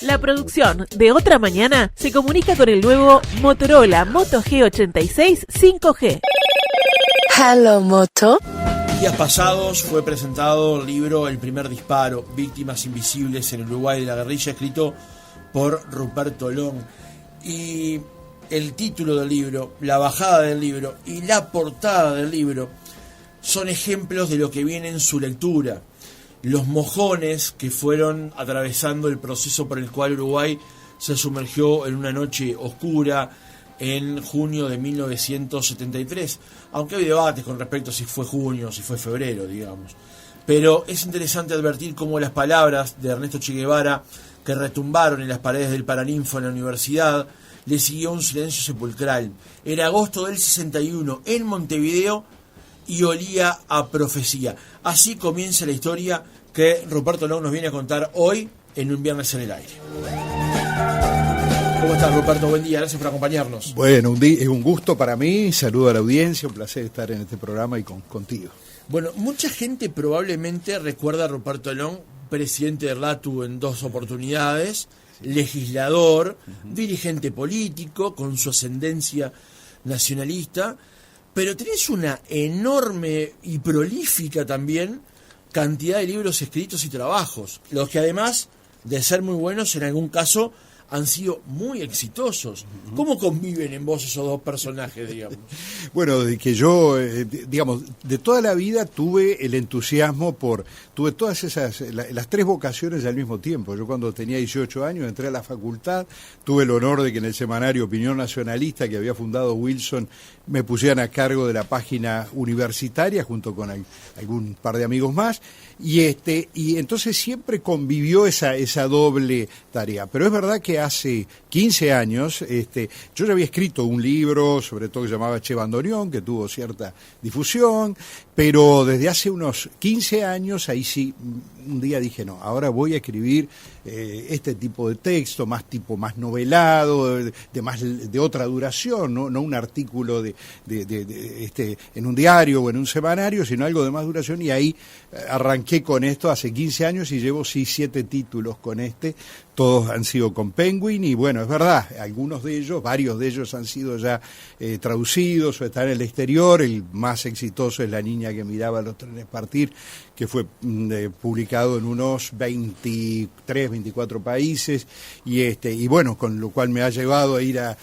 La producción de Otra Mañana se comunica con el nuevo Motorola Moto G86 5G. Hello, Moto. Días pasados fue presentado el libro El primer disparo, víctimas invisibles en Uruguay de la guerrilla, escrito por Ruperto Long. Y el título del libro, la bajada del libro y la portada del libro son ejemplos de lo que viene en su lectura. Los mojones que fueron atravesando el proceso por el cual Uruguay se sumergió en una noche oscura en junio de 1973, aunque hay debates con respecto a si fue junio o si fue febrero, digamos. Pero es interesante advertir cómo las palabras de Ernesto Che Guevara, que retumbaron en las paredes del Paraninfo en la universidad, le siguió un silencio sepulcral. Era agosto del 61 en Montevideo y olía a profecía. Así comienza la historia que Ruperto Long nos viene a contar hoy en Un Viernes en el Aire. ¿Cómo estás, Ruperto? Buen día, gracias por acompañarnos. Bueno, es un gusto para mí, saludo a la audiencia, un placer estar en este programa y contigo. Bueno, mucha gente probablemente recuerda a Ruperto Long, presidente de RLATU en 2 oportunidades, legislador, dirigente político, con su ascendencia nacionalista, pero tenés una enorme y prolífica también cantidad de libros escritos y trabajos, los que además de ser muy buenos, en algún caso han sido muy exitosos. ¿Cómo conviven en vos esos dos personajes, digamos? Bueno, de que yo, digamos, de toda la vida tuve el entusiasmo tuve todas esas, las 3 vocaciones al mismo tiempo. Yo cuando tenía 18 años entré a la facultad, tuve el honor de que en el semanario Opinión Nacionalista que había fundado Wilson me pusieran a cargo de la página universitaria junto con algún par de amigos más. Y entonces siempre convivió esa doble tarea. Pero es verdad que hace 15 años yo ya había escrito un libro, sobre todo que se llamaba Che Bandoneón, que tuvo cierta difusión, pero desde hace unos 15 años, ahí sí, un día dije, no, ahora voy a escribir este tipo de texto, más novelado, de otra duración, no un artículo en un diario o en un semanario, sino algo de más duración, y ahí arranqué con esto hace 15 años y llevo 7 títulos con todos han sido con Penguin, y bueno, es verdad, varios de ellos han sido ya traducidos o están en el exterior. El más exitoso es La niña que miraba los trenes partir, que fue publicado en unos 23, 24 países, y bueno, con lo cual me ha llevado a ir a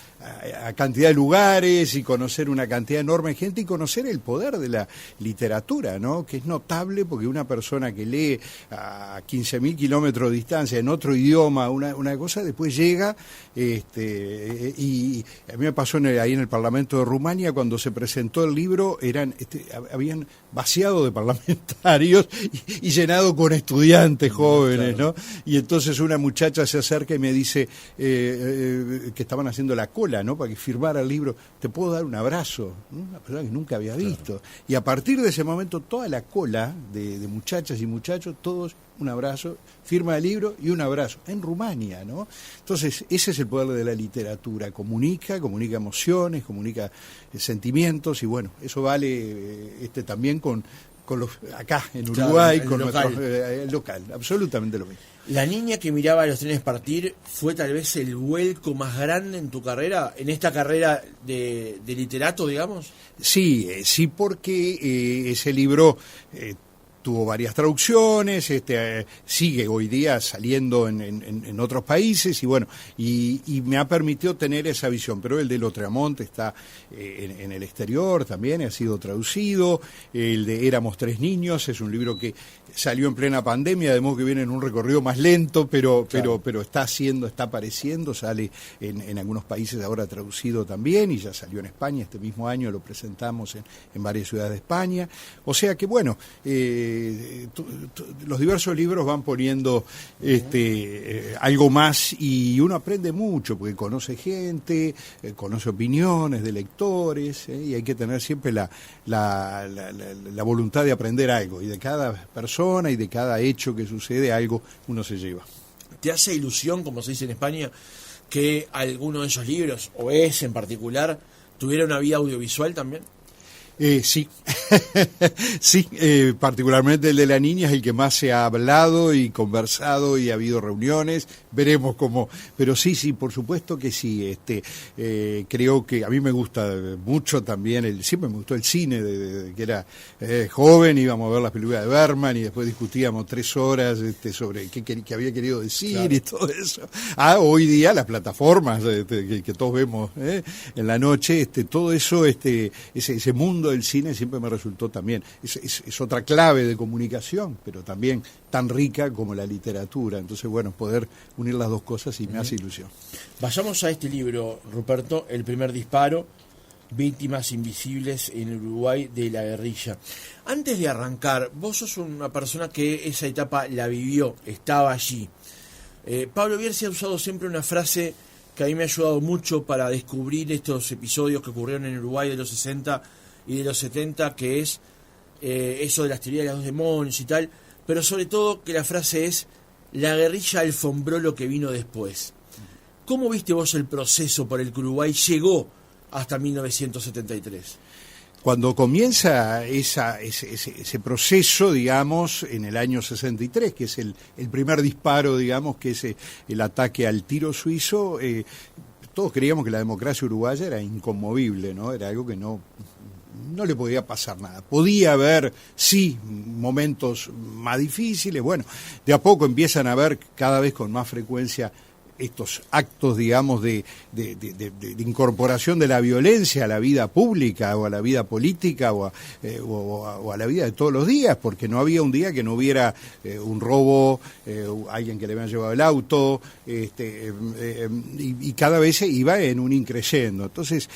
cantidad de lugares y conocer una cantidad enorme de gente y conocer el poder de la literatura, ¿no? Que es notable porque una persona que lee a 15.000 kilómetros de distancia en otro idioma una cosa, después llega, y a mí me pasó ahí en el Parlamento de Rumania cuando se presentó el libro, habían vaciado de parlamentarios y llenado con estudiantes jóvenes, ¿no? Y entonces una muchacha se acerca y me dice que estaban haciendo la cola, ¿no? Para que firmara el libro. ¿Te puedo dar un abrazo? Una persona que nunca había visto. Claro. Y a partir de ese momento toda la cola de muchachas y muchachos, todos un abrazo, firma el libro y un abrazo, en Rumania, ¿no? Entonces, ese es el poder de la literatura, comunica emociones, comunica sentimientos, y bueno, eso vale también con los acá en Uruguay, claro, con nuestro local, absolutamente lo mismo. La niña que miraba a los trenes partir fue tal vez el vuelco más grande en tu carrera, en esta carrera de literato, digamos. Sí, porque ese libro tuvo varias traducciones, sigue hoy día saliendo en otros países, y bueno, y me ha permitido tener esa visión. Pero el de Lautréamont está en el exterior también, ha sido traducido. El de Éramos 3 niños es un libro que salió en plena pandemia, de modo que viene en un recorrido más lento, pero está apareciendo, sale en algunos países ahora traducido también, y ya salió en España este mismo año, lo presentamos en varias ciudades de España. O sea que bueno, los diversos libros van poniendo algo más, y uno aprende mucho porque conoce gente, conoce opiniones de lectores, y hay que tener siempre la voluntad de aprender algo, y de cada persona y de cada hecho que sucede algo uno se lleva. ¿Te hace ilusión, como se dice en España, que alguno de esos libros, o ese en particular, tuviera una vida audiovisual también? Sí, sí, particularmente el de la niña es el que más se ha hablado y conversado y ha habido reuniones, veremos cómo, pero sí, por supuesto que sí, creo que a mí me gusta mucho también, siempre me gustó el cine, de que era joven, íbamos a ver las películas de Bergman y después discutíamos 3 horas sobre qué había querido decir, claro, y todo eso. Hoy día las plataformas que todos vemos en la noche, todo eso, ese mundo del cine siempre me resultó también, es otra clave de comunicación, pero también tan rica como la literatura. Entonces, bueno, poder unir las dos cosas y me hace ilusión. Vayamos a este libro, Ruperto, El primer disparo, víctimas invisibles en Uruguay de la guerrilla. Antes de arrancar, vos sos una persona que esa etapa la vivió, estaba allí. Pablo Bierzi ha usado siempre una frase que a mí me ha ayudado mucho para descubrir estos episodios que ocurrieron en Uruguay de los 60 y de los 70, que es eso de las teorías de los demonios y tal, pero sobre todo que la frase es: la guerrilla alfombró lo que vino después. ¿Cómo viste vos el proceso por el que Uruguay llegó hasta 1973? Cuando comienza ese proceso, digamos, en el año 63, que es el primer disparo, digamos, que es el ataque al tiro suizo, todos creíamos que la democracia uruguaya era inconmovible, ¿no? Era algo que no le podía pasar nada. Podía haber, sí, momentos más difíciles. Bueno, de a poco empiezan a haber cada vez con más frecuencia estos actos, digamos, de incorporación de la violencia a la vida pública o a la vida política o a la vida de todos los días, porque no había un día que no hubiera un robo, alguien que le habían llevado el auto, y cada vez iba en un increyendo. Entonces,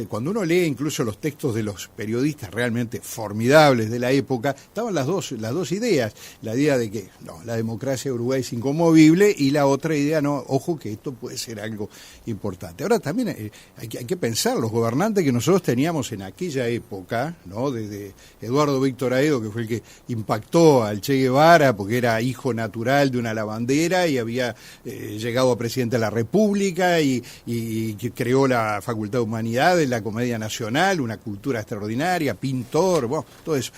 cuando uno lee incluso los textos de los periodistas realmente formidables de la época, estaban las dos ideas, la idea de que no, la democracia de Uruguay es inconmovible, y la otra idea, no, ojo que esto puede ser algo importante. Ahora también hay que pensar, los gobernantes que nosotros teníamos en aquella época, ¿no? Desde Eduardo Víctor Aedo, que fue el que impactó al Che Guevara porque era hijo natural de una lavandera y había llegado a presidente de la República y que creó la Facultad de Humanidades, la Comedia Nacional, una cultura extraordinaria, pintor, bueno, todo eso.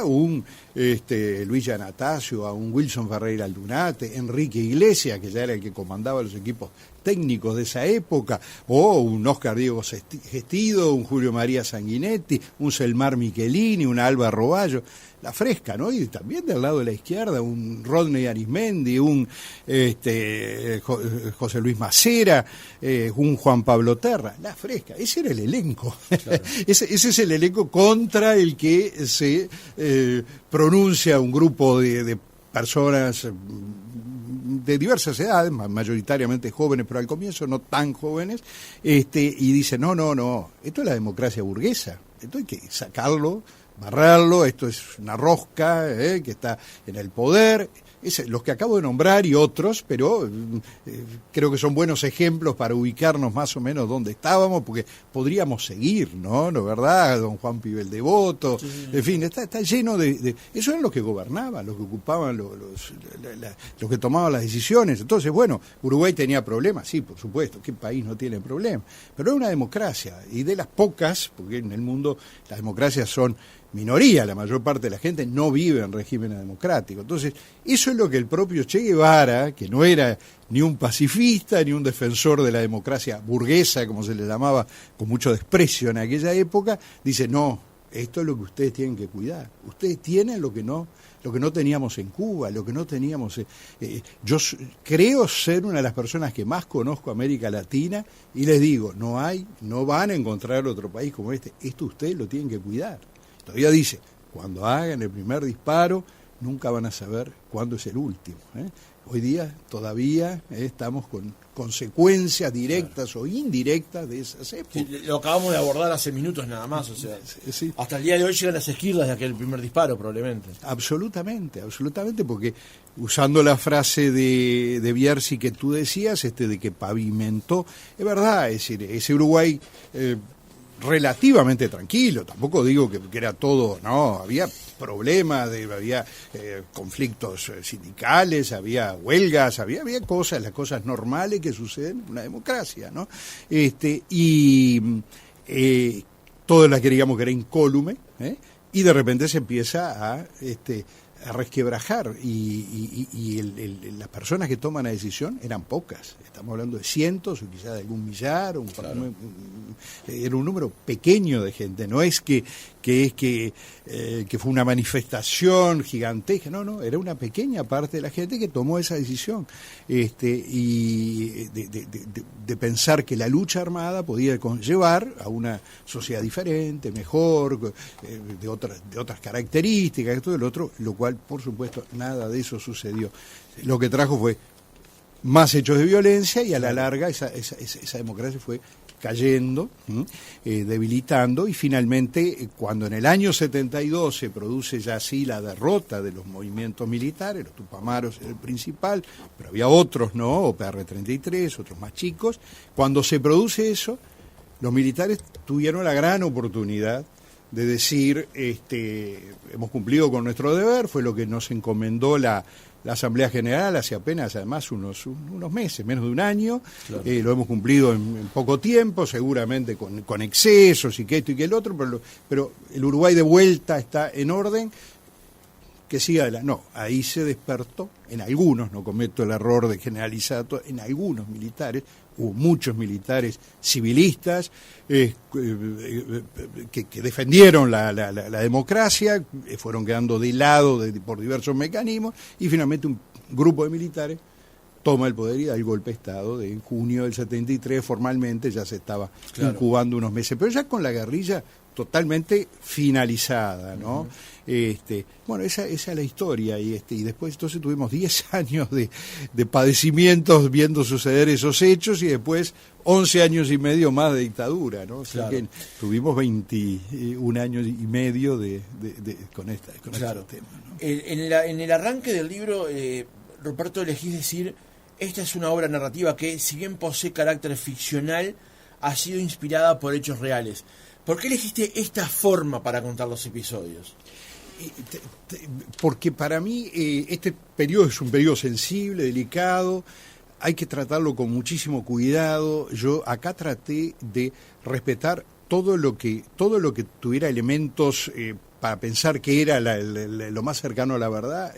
Un Luis Giannatasio, a un Wilson Ferreira Aldunate, Enrique Iglesias, que ya era el que comandaba los equipos técnicos de esa época, o un Oscar Diego Gestido, un Julio María Sanguinetti, un Selmar Michelini, un Alba Roballo, la fresca, ¿no? Y también del lado de la izquierda, un Rodney Arismendi, un José Luis Macera, un Juan Pablo Terra, la fresca, ese era el elenco. Claro. ese es el elenco contra el que se pronuncia un grupo de personas de diversas edades, mayoritariamente jóvenes, pero al comienzo no tan jóvenes, y dice, no, esto es la democracia burguesa, esto hay que sacarlo, barrarlo, esto es una rosca que está en el poder. Los que acabo de nombrar y otros, pero creo que son buenos ejemplos para ubicarnos más o menos donde estábamos, porque podríamos seguir, ¿no? ¿No, verdad? Don Juan Pibel Devoto, sí. En fin, está lleno de... Eso eran los que gobernaban, los que ocupaban, los que tomaban las decisiones. Entonces, bueno, Uruguay tenía problemas, sí, por supuesto, ¿qué país no tiene problemas? Pero era una democracia, y de las pocas, porque en el mundo las democracias son minoría, la mayor parte de la gente no vive en regímenes democráticos. Entonces, eso es lo que el propio Che Guevara, que no era ni un pacifista ni un defensor de la democracia burguesa, como se le llamaba con mucho desprecio en aquella época, dice, no, esto es lo que ustedes tienen que cuidar. Ustedes tienen lo que no teníamos en Cuba, lo que no teníamos... yo creo ser una de las personas que más conozco América Latina y les digo, no van a encontrar otro país como este. Esto ustedes lo tienen que cuidar. Todavía dice, cuando hagan el primer disparo, nunca van a saber cuándo es el último. Hoy día todavía estamos con consecuencias directas o indirectas de esas épocas. Sí, lo acabamos de abordar hace minutos nada más, o sea, sí. Hasta el día de hoy llegan las esquirlas de aquel primer disparo, probablemente. Absolutamente, porque usando la frase de Bierzi que tú decías, de que pavimentó, es verdad, es decir, ese Uruguay... relativamente tranquilo, tampoco digo que era todo, no, había problemas, había conflictos sindicales, había huelgas, había cosas, las cosas normales que suceden en una democracia, ¿no? todos la queríamos que era incólume, y de repente se empieza a resquebrajar, y las personas que toman la decisión eran pocas, estamos hablando de cientos o quizás de algún millar, era un número pequeño de gente, no es que fue una manifestación gigantesca, no, era una pequeña parte de la gente que tomó esa decisión, y de pensar que la lucha armada podía conllevar a una sociedad diferente, mejor, de otras características, esto y lo otro, lo cual, por supuesto, nada de eso sucedió. Lo que trajo fue más hechos de violencia, y a la larga esa democracia fue cayendo, debilitando, y finalmente, cuando en el año 72 se produce ya así la derrota de los movimientos militares, los Tupamaros era el principal, pero había otros, ¿no? O PR-33, otros más chicos. Cuando se produce eso, los militares tuvieron la gran oportunidad de decir, hemos cumplido con nuestro deber, fue lo que nos encomendó la Asamblea General hace apenas, además, unos meses, menos de un año. Claro. Lo hemos cumplido en poco tiempo, seguramente con excesos y que esto y que el otro, pero el Uruguay de vuelta está en orden, que siga adelante. No, ahí se despertó, en algunos, no cometo el error de generalizar todo, en algunos militares, hubo muchos militares civilistas que defendieron la democracia, fueron quedando de lado por diversos mecanismos, y finalmente un grupo de militares toma el poder y da el golpe de Estado de junio del 73, formalmente ya se estaba incubando unos meses, pero ya con la guerrilla totalmente finalizada, ¿no? Bueno, esa es la historia, y después entonces tuvimos 10 años de padecimientos viendo suceder esos hechos, y después 11 años y medio más de dictadura, ¿no? O sea que tuvimos 21 años y medio con este tema, ¿no? En el arranque del libro, Ruperto, elegís decir, esta es una obra narrativa que, si bien posee carácter ficcional, ha sido inspirada por hechos reales. ¿Por qué elegiste esta forma para contar los episodios? Porque para mí este periodo es un periodo sensible, delicado, hay que tratarlo con muchísimo cuidado. Yo acá traté de respetar todo lo que tuviera elementos para pensar que era lo más cercano a la verdad,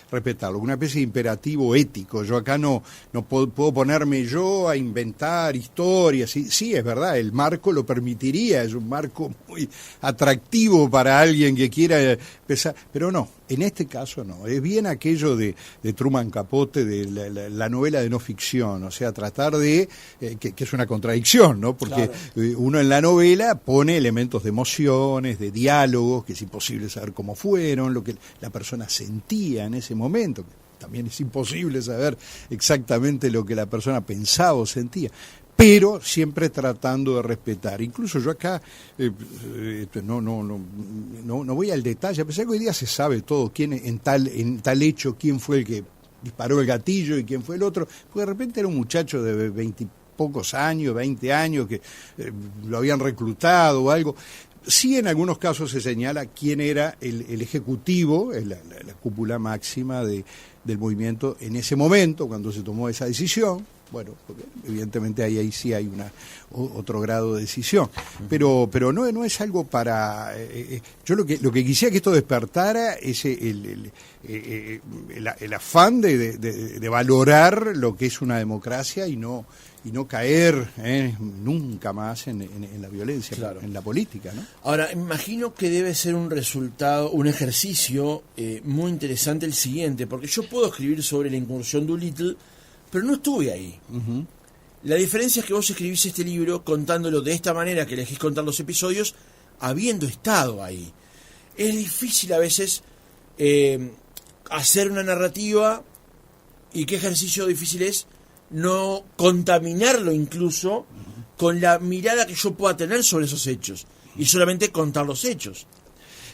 respetarlo, una especie de imperativo ético. Yo acá no puedo ponerme yo a inventar historias. Sí, es verdad, el marco lo permitiría, es un marco muy atractivo para alguien que quiera empezar, pero no, en este caso no. Es bien aquello de Truman Capote, de la novela de no ficción, o sea, tratar de, que es una contradicción, ¿no? Porque uno en la novela pone elementos de emociones, de diálogos, que es imposible saber cómo fueron, lo que la persona sentía en ese momento. También es imposible saber exactamente lo que la persona pensaba o sentía, pero siempre tratando de respetar. Incluso yo acá no voy al detalle, a pesar que hoy día se sabe todo, quién en tal hecho, quién fue el que disparó el gatillo y quién fue el otro, porque de repente era un muchacho de 20 pocos años, 20 años, que lo habían reclutado o algo. Sí, en algunos casos se señala quién era el ejecutivo, la cúpula máxima del movimiento en ese momento, cuando se tomó esa decisión. Bueno, porque evidentemente ahí sí hay otro grado de decisión, pero no es algo para... yo lo que quisiera que esto despertara es el afán de valorar lo que es una democracia y no caer nunca más en la violencia, en la política, ¿no? Ahora, imagino que debe ser un ejercicio muy interesante el siguiente, porque yo puedo escribir sobre la incursión de Doolittle, pero no estuve ahí. Uh-huh. La diferencia es que vos escribís este libro contándolo de esta manera, que elegís contar los episodios, habiendo estado ahí. Es difícil a veces hacer una narrativa, y qué ejercicio difícil es no contaminarlo incluso con la mirada que yo pueda tener sobre esos hechos, y solamente contar los hechos.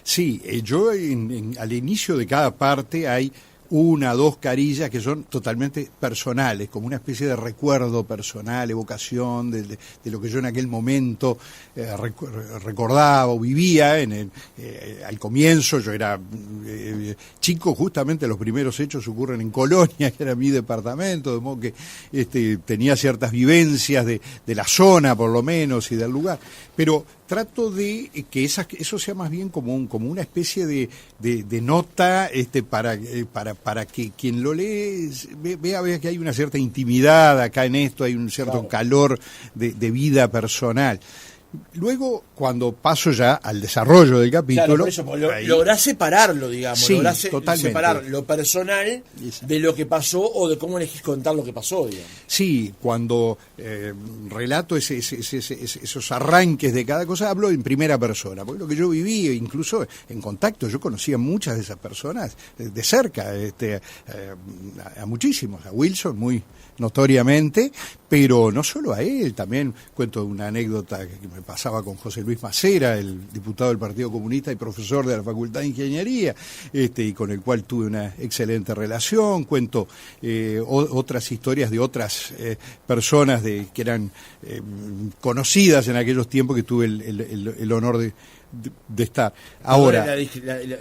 Sí, yo al inicio de cada parte hay 1 o 2 carillas que son totalmente personales, como una especie de recuerdo personal, evocación de lo que yo en aquel momento recordaba o vivía. Al comienzo yo era chico, justamente los primeros hechos ocurren en Colonia, que era mi departamento, de modo que tenía ciertas vivencias de la zona por lo menos y del lugar, pero trato de que eso sea más bien como una especie de nota para que quien lo lee vea que hay una cierta intimidad acá en esto, hay un cierto calor de vida personal. Luego, cuando paso ya al desarrollo del capítulo... Claro, por eso, lográs separarlo, digamos, sí, lográs separar lo personal de lo que pasó o de cómo elegís contar lo que pasó, digamos. Sí, cuando relato esos arranques de cada cosa, hablo en primera persona, porque lo que yo viví, incluso en contacto, yo conocía muchas de esas personas de cerca, a muchísimos, a Wilson muy notoriamente, pero no solo a él, también cuento una anécdota que me pasaba con José Luis Macera, el diputado del Partido Comunista y profesor de la Facultad de Ingeniería, y con el cual tuve una excelente relación. Cuento otras historias de otras personas que eran conocidas en aquellos tiempos que tuve el honor de estar. Ahora,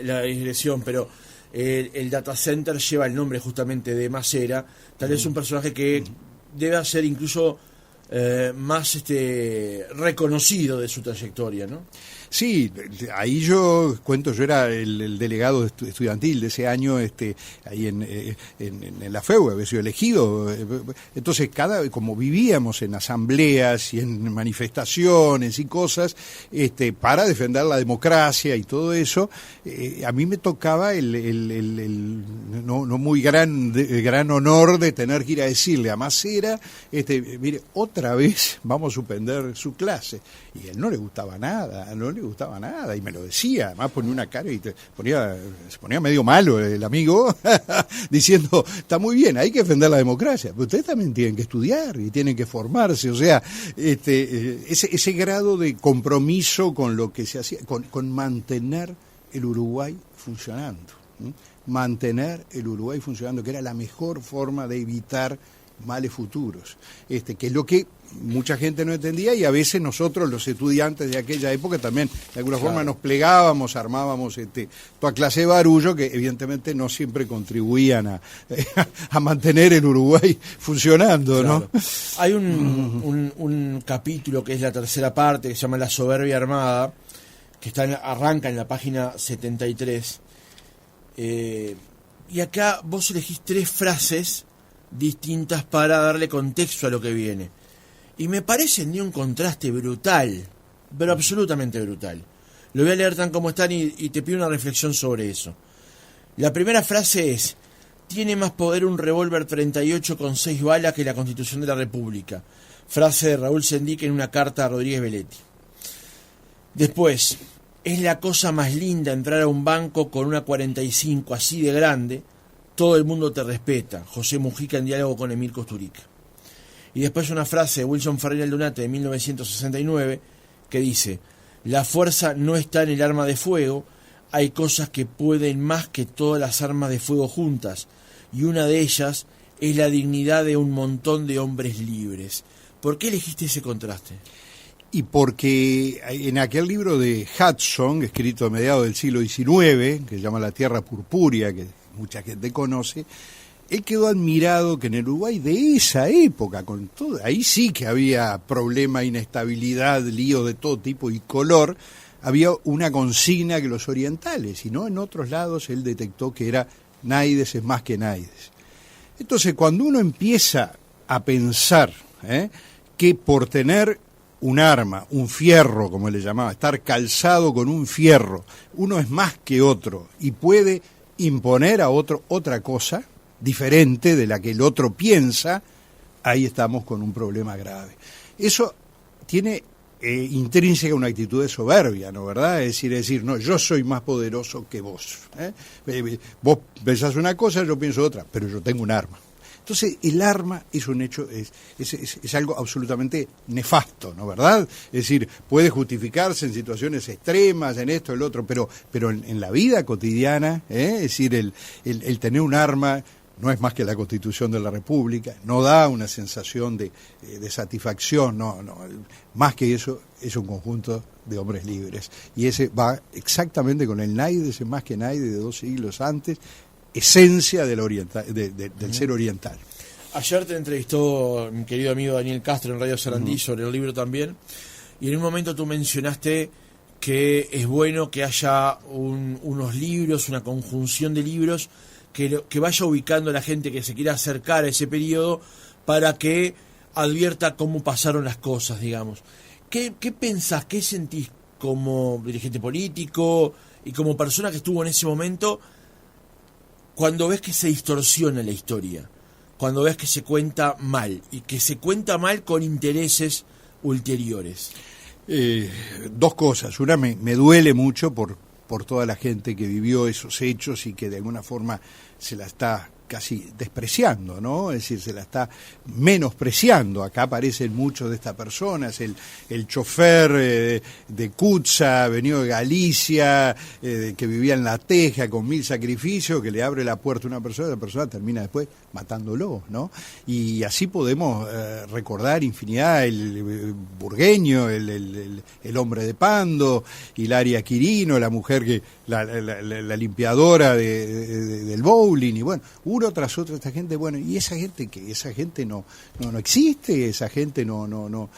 la digresión, pero el data center lleva el nombre justamente de Macera, tal vez un personaje que debe ser incluso más reconocido de su trayectoria, ¿no? Sí, ahí yo era el delegado estudiantil de ese año, ahí en la FEU, había sido elegido. Entonces, como vivíamos en asambleas y en manifestaciones y cosas, para defender la democracia y todo eso, a mí me tocaba el no muy gran honor de tener que ir a decirle a Macera, mire, otra vez vamos a suspender su clase. Y a él no le gustaba nada, y me lo decía, además ponía una cara y se ponía medio malo el amigo, diciendo, está muy bien, hay que defender la democracia, pero ustedes también tienen que estudiar y tienen que formarse, o sea, ese grado de compromiso con lo que se hacía, con mantener el Uruguay funcionando, que era la mejor forma de evitar males futuros, que es lo que mucha gente no entendía, y a veces nosotros los estudiantes de aquella época también de alguna forma nos plegábamos, armábamos toda clase de barullo que evidentemente no siempre contribuían a mantener el Uruguay funcionando, ¿no? Hay un capítulo que es la tercera parte que se llama La soberbia armada, que arranca en la página 73, y acá vos elegís 3 frases distintas para darle contexto a lo que viene. Y me parecen de un contraste brutal, pero absolutamente brutal. Lo voy a leer tan como están y te pido una reflexión sobre eso. La primera frase es: tiene más poder un revólver 38 con 6 balas que la Constitución de la República. Frase de Raúl Sendic en una carta a Rodríguez Belletti. Después: es la cosa más linda entrar a un banco con una 45 así de grande. Todo el mundo te respeta. José Mujica en diálogo con Emil Kusturica. Y después una frase de Wilson Ferreira Aldunate de 1969 que dice: la fuerza no está en el arma de fuego, hay cosas que pueden más que todas las armas de fuego juntas, y una de ellas es la dignidad de un montón de hombres libres. ¿Por qué elegiste ese contraste? Y porque en aquel libro de Hudson, escrito a mediados del siglo XIX, que se llama La Tierra Purpúrea, que mucha gente conoce, él quedó admirado que en el Uruguay de esa época, con todo, ahí sí que había problema, inestabilidad, líos de todo tipo y color, había una consigna que los orientales, y no en otros lados él detectó que era Naides es más que Naides. Entonces, cuando uno empieza a pensar que por tener un arma, un fierro, como le llamaba, estar calzado con un fierro, uno es más que otro y puede imponer a otro otra cosa diferente de la que el otro piensa, ahí estamos con un problema grave. Eso tiene intrínseca una actitud de soberbia, ¿no? ¿Verdad? Es decir, no, yo soy más poderoso que vos. Vos pensás una cosa, yo pienso otra, pero yo tengo un arma. Entonces, el arma es un hecho, es algo absolutamente nefasto, ¿no? ¿Verdad? Es decir, puede justificarse en situaciones extremas, en esto, el otro, pero en la vida cotidiana, es decir, el tener un arma no es más que la Constitución de la República, no da una sensación de satisfacción, no, más que eso es un conjunto de hombres libres. Y ese va exactamente con el Naides, ese más que Naides de 2 siglos antes, esencia del ser oriental. Ayer te entrevistó mi querido amigo Daniel Castro en Radio Sarandí sobre el libro también, y en un momento tú mencionaste que es bueno que haya unos libros, una conjunción de libros que vaya ubicando a la gente que se quiera acercar a ese periodo para que advierta cómo pasaron las cosas, digamos. ¿Qué pensás, qué sentís como dirigente político y como persona que estuvo en ese momento cuando ves que se distorsiona la historia, cuando ves que se cuenta mal y que se cuenta mal con intereses ulteriores? Dos cosas. Una, me duele mucho por toda la gente que vivió esos hechos y que de alguna forma se la está casi despreciando, ¿no? Es decir, se la está menospreciando. Acá aparecen muchos de estas personas, el chofer de Cutsa, venido de Galicia, que vivía en La Teja con 1000 sacrificios, que le abre la puerta a una persona y la persona termina después matándolo, ¿no? Y así podemos recordar infinidad, el burgueño, el hombre de Pando, Hilaria Quirino, la mujer que la limpiadora del bowling, y bueno, uno tras otro esta gente, bueno, y esa gente no existe, esa gente no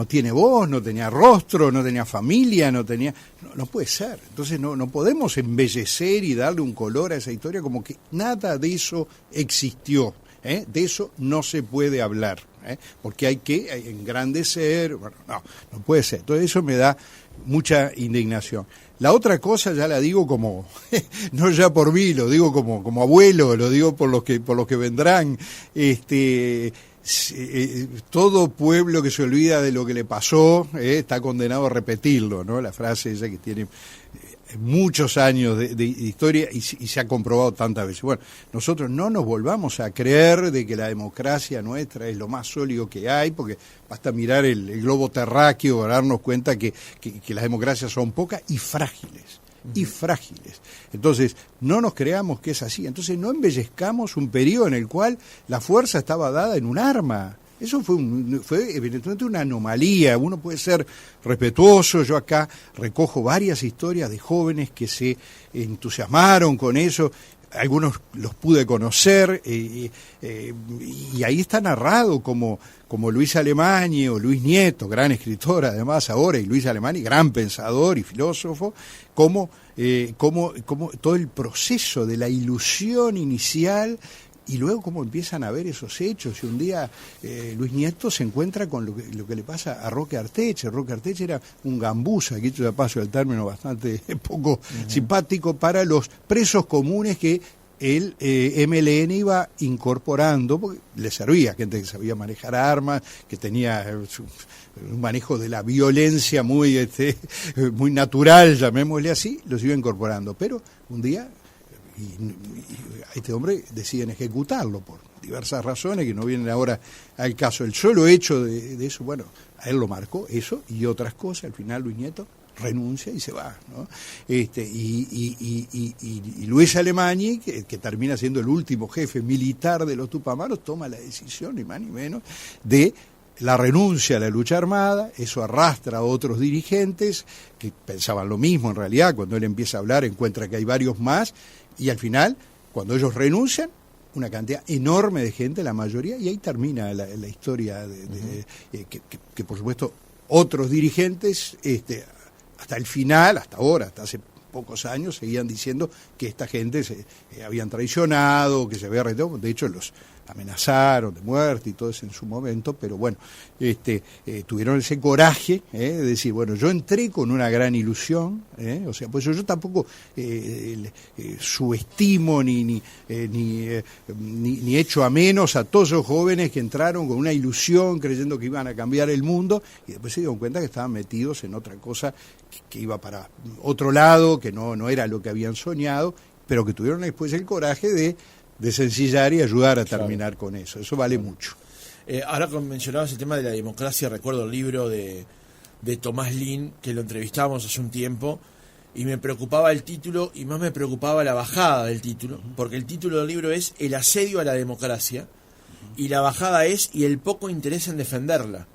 tiene voz, no tenía rostro, no tenía familia, no puede ser. Entonces no podemos embellecer y darle un color a esa historia como que nada de eso existió, de eso no se puede hablar, porque hay que engrandecer, bueno, no puede ser. Entonces eso me da mucha indignación. La otra cosa ya la digo como, no ya por mí, lo digo como abuelo, lo digo por los que vendrán, todo pueblo que se olvida de lo que le pasó está condenado a repetirlo, ¿no? La frase esa que tiene muchos años de historia y se ha comprobado tantas veces. Bueno, nosotros no nos volvamos a creer de que la democracia nuestra es lo más sólido que hay, porque basta mirar el globo terráqueo para darnos cuenta que las democracias son pocas y frágiles. Entonces, no nos creamos que es así. Entonces, no embellezcamos un periodo en el cual la fuerza estaba dada en un arma. Eso fue evidentemente una anomalía. Uno puede ser respetuoso. Yo acá recojo varias historias de jóvenes que se entusiasmaron con eso. Algunos los pude conocer y ahí está narrado como Luis Alemany o Luis Nieto, gran escritor además ahora, y Luis Alemany, gran pensador y filósofo, como todo el proceso de la ilusión inicial y luego cómo empiezan a ver esos hechos. Y un día Luis Nieto se encuentra con lo que le pasa a Roque Arteche. Roque Arteche era un gambusa, aquí de paso el término bastante poco simpático, para los presos comunes que el MLN iba incorporando, porque le servía, gente que sabía manejar armas, que tenía un manejo de la violencia muy natural, llamémosle así, los iba incorporando. Pero un día a este hombre deciden ejecutarlo por diversas razones que no vienen ahora al caso. El solo hecho de eso, bueno, a él lo marcó eso y otras cosas. Al final Luis Nieto renuncia y se va, ¿no? Y Luis Alemany, que termina siendo el último jefe militar de los Tupamaros, toma la decisión, ni más ni menos, de la renuncia a la lucha armada. Eso arrastra a otros dirigentes que pensaban lo mismo en realidad. Cuando él empieza a hablar encuentra que hay varios más, y al final, cuando ellos renuncian, una cantidad enorme de gente, la mayoría, y ahí termina la historia que por supuesto otros dirigentes hasta el final, hasta ahora, hasta hace pocos años, seguían diciendo que esta gente se habían traicionado, que se había retirado. De hecho, los amenazaron de muerte y todo eso en su momento, pero bueno, tuvieron ese coraje de decir, bueno, yo entré con una gran ilusión, o sea, pues yo tampoco subestimo ni echo a menos a todos esos jóvenes que entraron con una ilusión creyendo que iban a cambiar el mundo y después se dieron cuenta que estaban metidos en otra cosa que iba para otro lado, que no era lo que habían soñado, pero que tuvieron después el coraje de sencillar y ayudar a terminar con eso. Eso vale mucho. Ahora que mencionabas el tema de la democracia, recuerdo el libro de Tomás Lin, que lo entrevistamos hace un tiempo, y me preocupaba el título, y más me preocupaba la bajada del título, porque el título del libro es El asedio a la democracia, y la bajada es Y el poco interés en defenderla,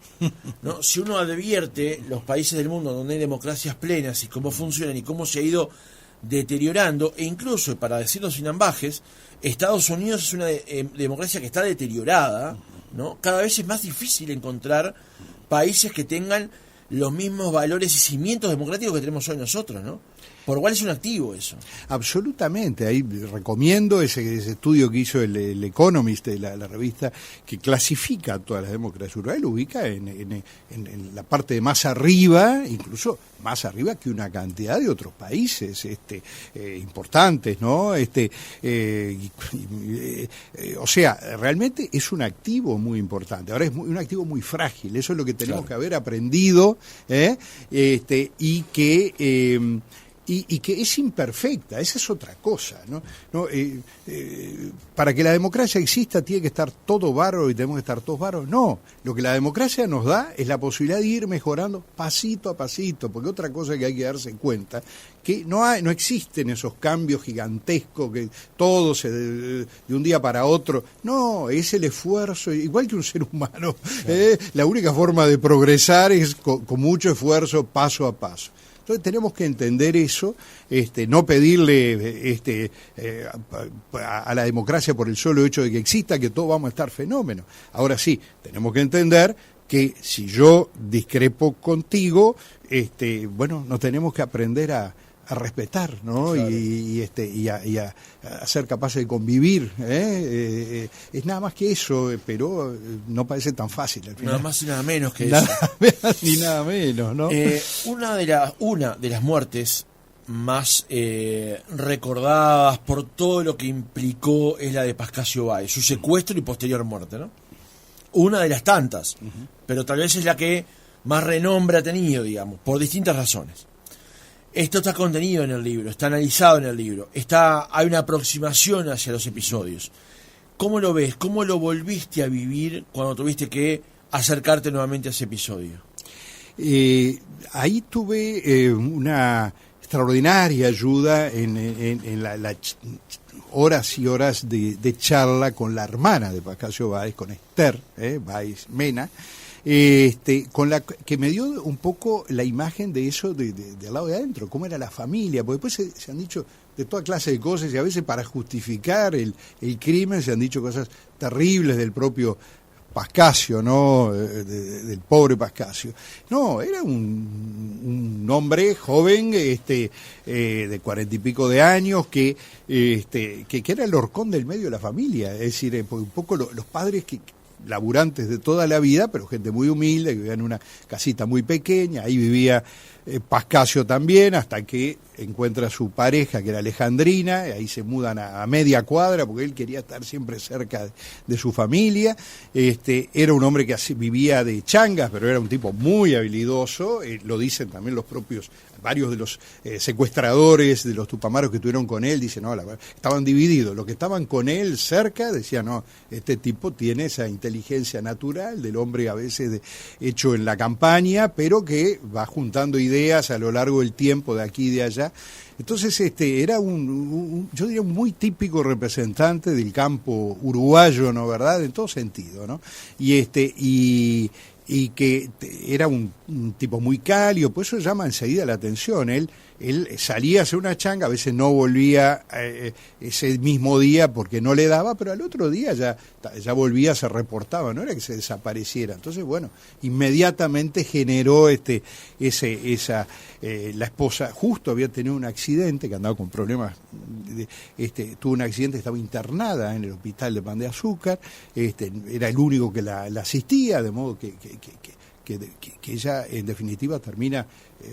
¿no? Si uno advierte los países del mundo donde hay democracias plenas y cómo funcionan y cómo se ha ido deteriorando, e incluso, para decirlo sin ambajes, Estados Unidos es una democracia que está deteriorada, ¿no? Cada vez es más difícil encontrar países que tengan los mismos valores y cimientos democráticos que tenemos hoy nosotros, ¿no? Por igual es un activo eso. Absolutamente, ahí recomiendo ese estudio que hizo el Economist, la revista, que clasifica a todas las democracias urbanas, lo ubica en la parte de más arriba, incluso más arriba que una cantidad de otros países importantes, ¿no? O sea, realmente es un activo muy importante. Ahora es un activo muy frágil, eso es lo que tenemos que haber aprendido, y que es imperfecta, esa es otra cosa, ¿no? Para que la democracia exista tiene que estar todo bárbaro y tenemos que estar todos bárbaros. No, lo que la democracia nos da es la posibilidad de ir mejorando pasito a pasito, porque otra cosa que hay que darse cuenta, que no existen esos cambios gigantescos, que todo de un día para otro. No, es el esfuerzo, igual que un ser humano. La única forma de progresar es con mucho esfuerzo, paso a paso. Entonces tenemos que entender eso, no pedirle a la democracia por el solo hecho de que exista, que todos vamos a estar fenómenos. Ahora sí, tenemos que entender que si yo discrepo contigo, bueno, nos tenemos que aprender a respetar, ¿no? Claro. Y a ser capaces de convivir, es nada más que eso, pero no parece tan fácil al final. Nada más y nada menos que nada eso. Más ni nada menos, ¿no? Una de las muertes más recordadas por todo lo que implicó es la de Pascasio Báez, su secuestro y posterior muerte, ¿no? Una de las tantas, pero tal vez es la que más renombre ha tenido, digamos, por distintas razones. Esto está contenido en el libro, está analizado en el libro, hay una aproximación hacia los episodios. ¿Cómo lo ves? ¿Cómo lo volviste a vivir cuando tuviste que acercarte nuevamente a ese episodio? Ahí tuve una extraordinaria ayuda en la horas y horas de charla con la hermana de Pascasio Báez, con Esther Báez Mena, con la que me dio un poco la imagen de eso del lado de adentro, cómo era la familia, porque después se han dicho de toda clase de cosas y a veces para justificar el crimen se han dicho cosas terribles del propio Pascasio, ¿no? Del pobre Pascasio. No, era un hombre joven, de 40 y pico de años, que era el horcón del medio de la familia, es decir, un poco los padres que laburantes de toda la vida, pero gente muy humilde, que vivía en una casita muy pequeña, ahí vivía Pascasio también, hasta que encuentra a su pareja, que era Alejandrina, y ahí se mudan a media cuadra, porque él quería estar siempre cerca de su familia. Era un hombre que vivía de changas, pero era un tipo muy habilidoso, lo dicen también los propios, varios de los secuestradores de los tupamaros que estuvieron con él, dicen, no, estaban divididos, los que estaban con él cerca decían, no, este tipo tiene esa inteligencia natural del hombre a veces hecho en la campaña, pero que va juntando ideas a lo largo del tiempo de aquí y de allá. Entonces era yo diría un muy típico representante del campo uruguayo, ¿no? ¿Verdad? En todo sentido, ¿no? Y que era un tipo muy cálido, pues eso llama enseguida la atención. Él salía a hacer una changa, a veces no volvía ese mismo día porque no le daba, pero al otro día ya volvía, se reportaba, no era que se desapareciera. Entonces, bueno, inmediatamente generó la esposa justo había tenido un accidente, que andaba con problemas, tuvo un accidente, estaba internada en el hospital de Pan de Azúcar, era el único que la asistía, de modo que ella en definitiva termina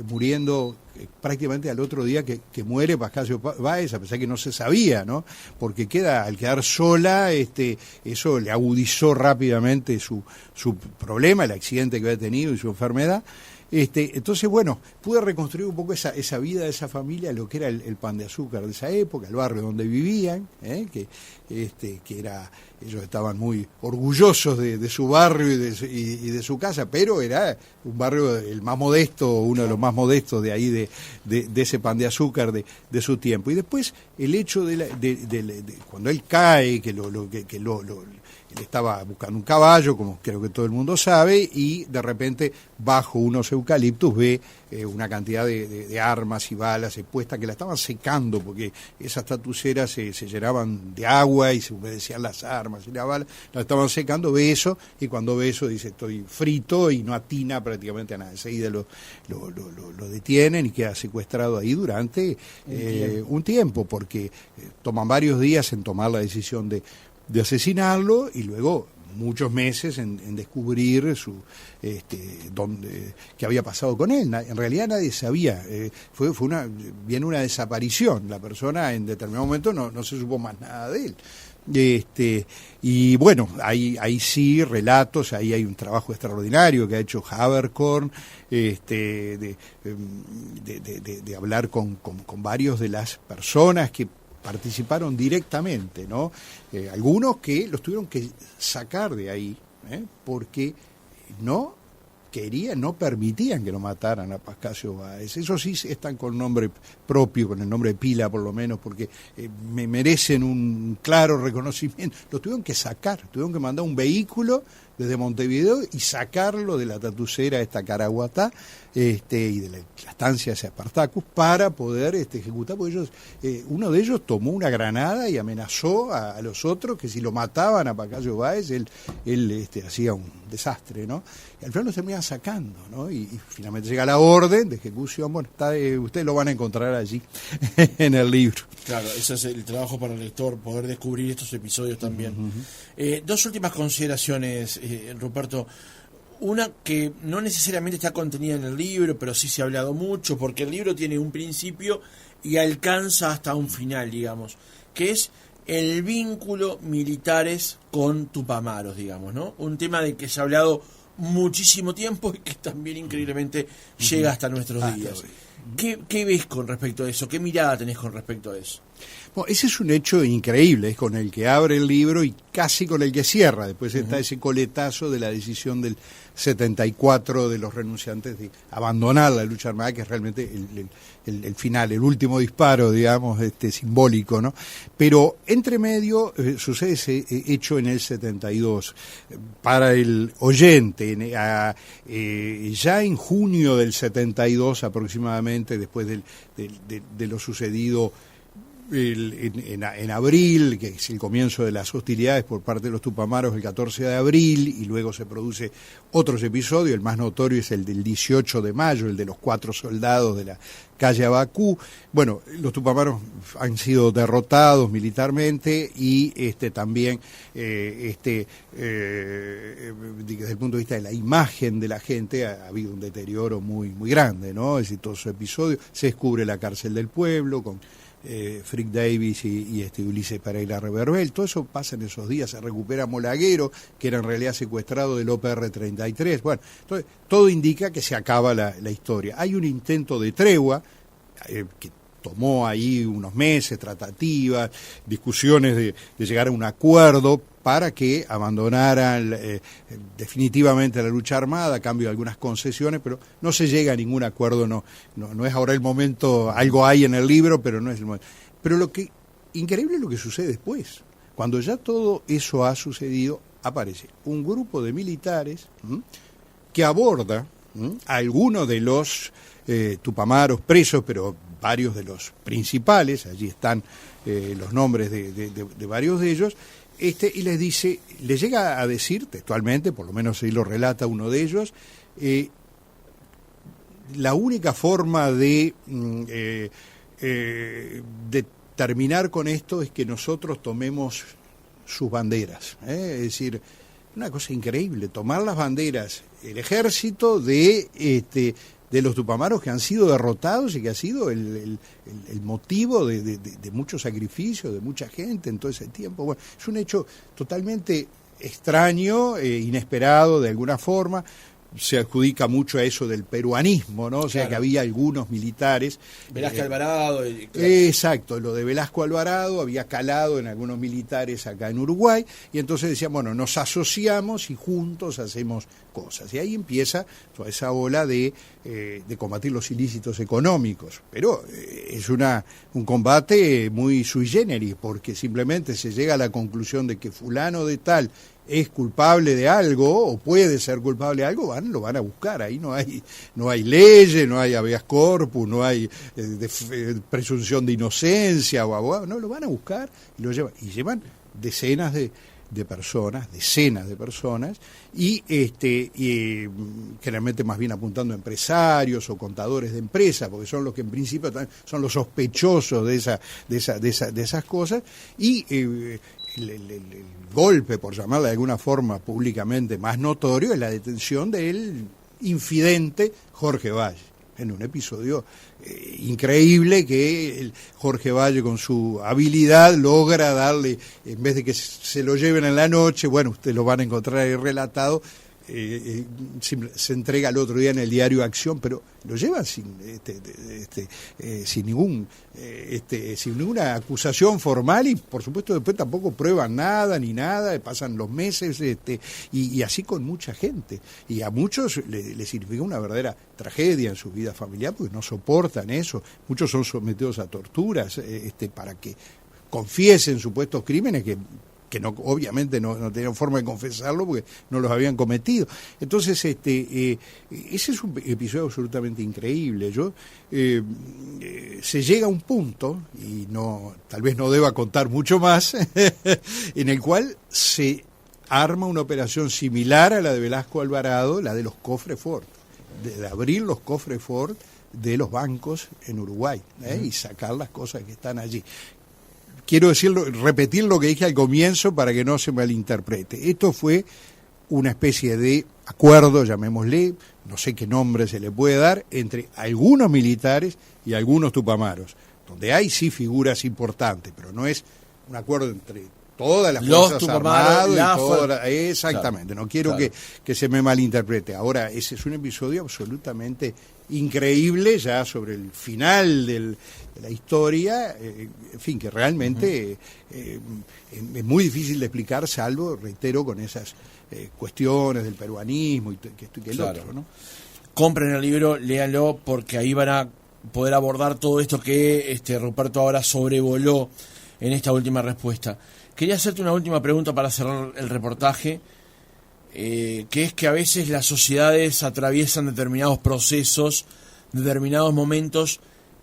muriendo prácticamente al otro día que muere Pascasio Báez, a pesar que no se sabía, ¿no? Porque al quedar sola, eso le agudizó rápidamente su problema, el accidente que había tenido y su enfermedad. Entonces, bueno, pude reconstruir un poco esa vida de esa familia, lo que era el Pan de Azúcar de esa época, el barrio donde vivían, que era, ellos estaban muy orgullosos de su barrio y de su casa, pero era un barrio el más modesto, uno de los más modestos de ahí, de ese Pan de Azúcar de su tiempo. Y después el hecho de cuando él cae, que estaba buscando un caballo, como creo que todo el mundo sabe, y de repente bajo unos eucaliptus ve una cantidad de armas y balas puestas que la estaban secando, porque esas tatuceras se llenaban de agua y se humedecían las armas y la bala, la estaban secando, ve eso, y cuando ve eso dice estoy frito, y no atina prácticamente a nada. Enseguida lo detienen y queda secuestrado ahí durante un tiempo, porque toman varios días en tomar la decisión de asesinarlo, y luego muchos meses en descubrir qué había pasado con él. En realidad nadie sabía, fue bien una desaparición. La persona en determinado momento no se supo más nada de él. Y bueno, hay sí relatos, ahí hay un trabajo extraordinario que ha hecho Haberkorn, de hablar con varios de las personas que participaron directamente, ¿no? Algunos que los tuvieron que sacar de ahí, porque no permitían que lo mataran a Pascasio Báez. Eso sí están con nombre propio, con el nombre de pila por lo menos, porque me merecen un claro reconocimiento. Los tuvieron que sacar, tuvieron que mandar un vehículo desde Montevideo y sacarlo de la tatucera esta Caraguatá, y de la estancia ese Spartacus, para poder ejecutar, porque uno de ellos tomó una granada y amenazó a los otros que si lo mataban a Pascasio Báez, él hacía un desastre, ¿no? Y al final lo terminan sacando, ¿no? Y finalmente llega la orden de ejecución. Bueno, ustedes lo van a encontrar allí en el libro. Claro, ese es el trabajo para el lector, poder descubrir estos episodios también. Dos últimas consideraciones, Ruperto. Una que no necesariamente está contenida en el libro, pero sí se ha hablado mucho, porque el libro tiene un principio y alcanza hasta un final, digamos, que es el vínculo militares con Tupamaros, digamos, ¿no? Un tema de que se ha hablado muchísimo tiempo y que también increíblemente llega hasta nuestros días. ¿Qué ves con respecto a eso? ¿Qué mirada tenés con respecto a eso? Bueno, ese es un hecho increíble, es con el que abre el libro y casi con el que cierra. Después está ese coletazo de la decisión del 74 de los renunciantes de abandonar la lucha armada, que es realmente el final, el último disparo, digamos, simbólico, ¿no? Pero entre medio sucede ese hecho en el 72. Para el oyente, ya en junio del 72 aproximadamente, después de lo sucedido en abril, que es el comienzo de las hostilidades por parte de los Tupamaros el 14 de abril, y luego se produce otros episodios. El más notorio es el del 18 de mayo, el de los 4 soldados de la calle Abacú. Bueno, los Tupamaros han sido derrotados militarmente, y también desde el punto de vista de la imagen de la gente ha habido un deterioro muy, muy grande, ¿no? Es decir, todos esos episodios. Se descubre la cárcel del pueblo con Frick Davis y Ulises Pereira Reverbel. Todo eso pasa en esos días. Se recupera Molaguero, que era en realidad secuestrado del OPR-33. Bueno, entonces todo indica que se acaba la historia. Hay un intento de tregua que tomó ahí unos meses, tratativas, discusiones de llegar a un acuerdo para que abandonaran definitivamente la lucha armada a cambio de algunas concesiones, pero no se llega a ningún acuerdo. No es ahora el momento. Algo hay en el libro, pero no es el momento. Pero increíble es lo que sucede después. Cuando ya todo eso ha sucedido, aparece un grupo de militares que aborda a algunos de los Tupamaros presos, pero varios de los principales. Allí están los nombres de varios de ellos. Y les dice, les llega a decir textualmente, por lo menos ahí lo relata uno de ellos, la única forma de terminar con esto es que nosotros tomemos sus banderas. Es decir, una cosa increíble, tomar las banderas, el ejército de los Tupamaros, que han sido derrotados y que ha sido el motivo de muchos sacrificios, de mucha gente en todo ese tiempo. Bueno, es un hecho totalmente extraño, inesperado de alguna forma. Se adjudica mucho a eso del peruanismo, ¿no? O sea, claro, que había algunos militares. Velázquez Alvarado. Claro. Exacto, lo de Velasco Alvarado había calado en algunos militares acá en Uruguay, y entonces decían, bueno, nos asociamos y juntos hacemos cosas. Y ahí empieza toda esa ola de combatir los ilícitos económicos. Pero es un combate muy sui generis, porque simplemente se llega a la conclusión de que fulano de tal es culpable de algo o puede ser culpable de algo, lo van a buscar. Ahí no hay leyes, no hay habeas corpus, no hay presunción de inocencia o abogado, no, lo van a buscar y lo llevan. Y llevan decenas de personas, y generalmente más bien apuntando a empresarios o contadores de empresas, porque son los que en principio son los sospechosos de esas cosas, y el golpe, por llamarla de alguna forma públicamente más notorio, es la detención del infidente Jorge Valle, en un episodio increíble que Jorge Valle con su habilidad logra darle, en vez de que se lo lleven en la noche, bueno, ustedes lo van a encontrar ahí relatado, se entrega el otro día en el diario Acción, pero lo llevan sin ninguna acusación formal, y por supuesto después tampoco prueban nada, pasan los meses, y así con mucha gente, y a muchos le significa una verdadera tragedia en su vida familiar, porque no soportan eso. Muchos son sometidos a torturas para que confiesen supuestos crímenes que no, obviamente no tenían forma de confesarlo porque no los habían cometido. Entonces, ese es un episodio absolutamente increíble. Se llega a un punto, y tal vez no deba contar mucho más, en el cual se arma una operación similar a la de Velasco Alvarado, la de los cofres Ford, de abrir los cofres Ford de los bancos en Uruguay, y sacar las cosas que están allí. Quiero repetir lo que dije al comienzo para que no se malinterprete. Esto fue una especie de acuerdo, llamémosle, no sé qué nombre se le puede dar, entre algunos militares y algunos tupamaros, donde hay sí figuras importantes, pero no es un acuerdo entre todas las fuerzas armadas y todas. Exactamente, claro. No quiero que se me malinterprete. Ahora, ese es un episodio absolutamente increíble, ya sobre el final de la historia, en fin, que realmente es muy difícil de explicar, salvo, reitero, con esas cuestiones del peruanismo y que el otro, ¿no? Compren el libro, léanlo, porque ahí van a poder abordar todo esto que Ruperto ahora sobrevoló en esta última respuesta. Quería hacerte una última pregunta para cerrar el reportaje, que es que a veces las sociedades atraviesan determinados procesos, determinados momentos,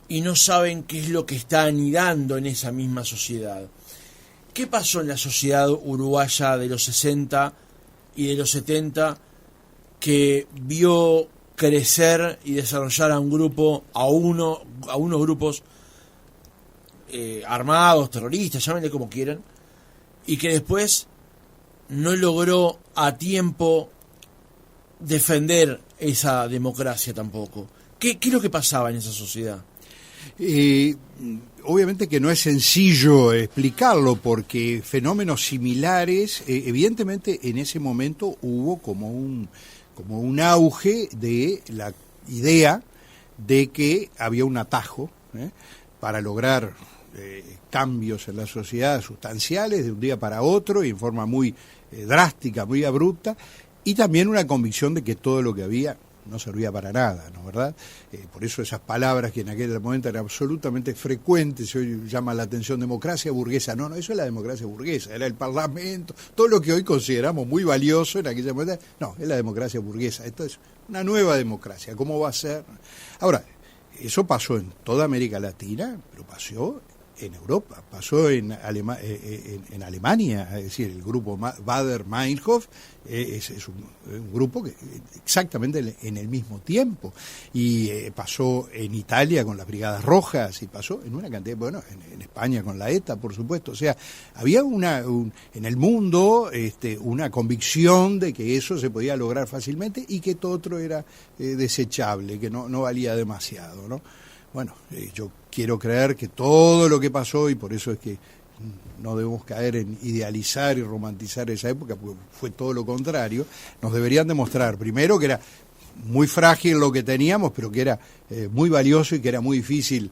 y no saben qué es lo que está anidando en esa misma sociedad. ¿Qué pasó en la sociedad uruguaya de los 60 y de los 70 que vio crecer y desarrollar a unos grupos armados, terroristas, llámenle como quieran, y que después no logró a tiempo defender esa democracia tampoco? ¿Qué es lo que pasaba en esa sociedad? Obviamente que no es sencillo explicarlo, porque fenómenos similares, evidentemente en ese momento hubo como un auge de la idea de que había un atajo para lograr cambios en la sociedad sustanciales de un día para otro y en forma muy drástica, muy abrupta, y también una convicción de que todo lo que había no servía para nada, ¿no? ¿Verdad? Por eso esas palabras que en aquel momento eran absolutamente frecuentes, hoy llama la atención democracia burguesa. No, eso es la democracia burguesa, era el parlamento, todo lo que hoy consideramos muy valioso en aquella momento, no, es la democracia burguesa. Esto es una nueva democracia, ¿cómo va a ser? Ahora, eso pasó en toda América Latina, pero pasó en Europa, pasó en Alemania, es decir, el grupo Baader-Meinhof es un grupo que exactamente en el mismo tiempo, y pasó en Italia con las Brigadas Rojas, y pasó en una cantidad, en España con la ETA, por supuesto. O sea, había en el mundo una convicción de que eso se podía lograr fácilmente y que todo otro era desechable, que no valía demasiado, ¿no? Bueno, yo quiero creer que todo lo que pasó, y por eso es que no debemos caer en idealizar y romantizar esa época, porque fue todo lo contrario, nos deberían demostrar primero que era muy frágil lo que teníamos, pero que era muy valioso y que era muy difícil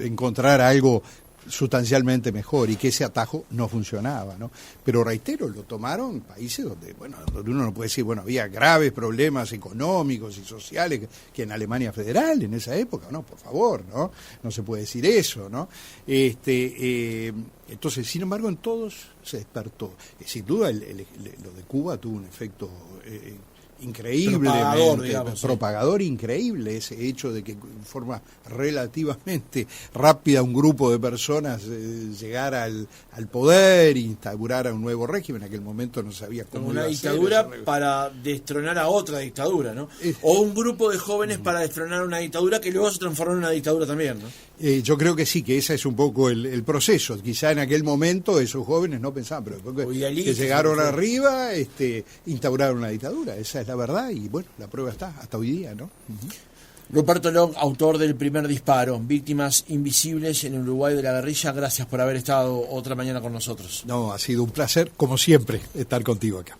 encontrar algo sustancialmente mejor y que ese atajo no funcionaba, ¿no? Pero reitero, lo tomaron países donde, bueno, donde uno no puede decir, bueno, había graves problemas económicos y sociales que en Alemania Federal en esa época, no, por favor, ¿no? No se puede decir eso, ¿no? Entonces, sin embargo, en todos se despertó. Sin duda, lo de Cuba tuvo un efecto increíble, propagador increíble, ese hecho de que en forma relativamente rápida un grupo de personas llegara al poder e instaurara un nuevo régimen. En aquel momento no sabía cómo una dictadura para destronar a otra dictadura, ¿no? O un grupo de jóvenes para destronar una dictadura que luego se transformó en una dictadura también, ¿no? Yo creo que sí, que ese es un poco el proceso. Quizá en aquel momento esos jóvenes no pensaban, pero después que llegaron arriba, instauraron una dictadura. Esa es la verdad y bueno, la prueba está hasta hoy día, ¿no? Ruperto Long, autor del primer disparo, Víctimas Invisibles en Uruguay de la guerrilla, gracias por haber estado otra mañana con nosotros. No, ha sido un placer, como siempre, estar contigo acá.